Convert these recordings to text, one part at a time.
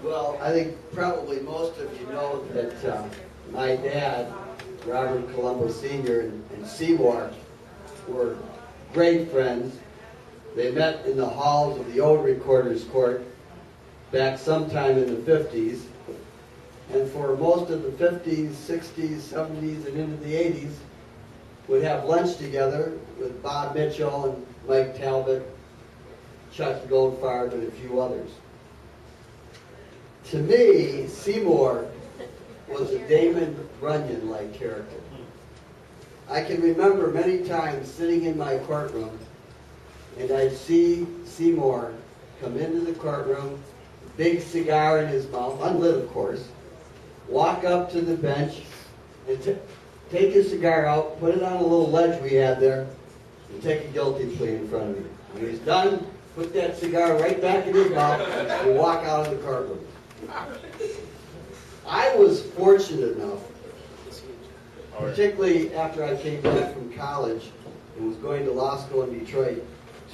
Well, I think probably most of you know that my dad, Robert Colombo Sr. and Seymour were great friends. They met in the halls of the old Recorder's Court back sometime in the 50s. And for most of the 50s, 60s, 70s, and into the 80s, would have lunch together with Bob Mitchell and Mike Talbot, Chuck Goldfarb, and a few others. To me, Seymour was a Damon Runyon-like character. I can remember many times sitting in my courtroom and I'd see Seymour come into the courtroom, big cigar in his mouth, unlit of course, walk up to the bench and take his cigar out, put it on a little ledge we had there, and take a guilty plea in front of me. When he's done, put that cigar right back in his mouth and walk out of the courtroom. I was fortunate enough, particularly after I came back from college and was going to law school in Detroit,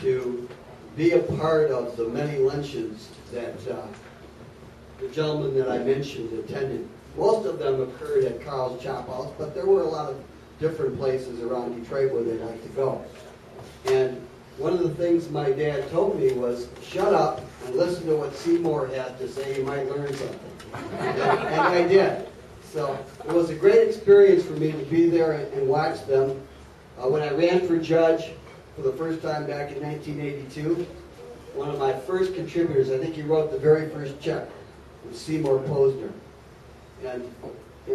to be a part of the many luncheons that the gentleman that I mentioned attended. Most of them occurred at Carl's Chop House, but there were a lot of different places around Detroit where they liked to go. And one of the things my dad told me was, shut up and listen to what Seymour had to say, you might learn something. And I did. So it was a great experience for me to be there and watch them. When I ran for judge for the first time back in 1982, one of my first contributors, I think he wrote the very first check, was Seymour Posner. And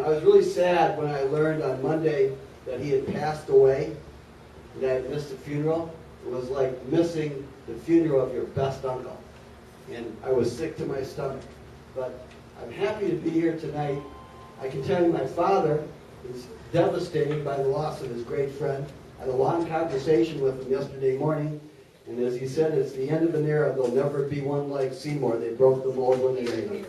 I was really sad when I learned on Monday that he had passed away, and I had missed the funeral. It was like missing the funeral of your best uncle. And I was sick to my stomach. But I'm happy to be here tonight. I can tell you my father is devastated by the loss of his great friend. I had a long conversation with him yesterday morning, and as he said, it's the end of an era. There'll never be one like Seymour. They broke the mold when they made him.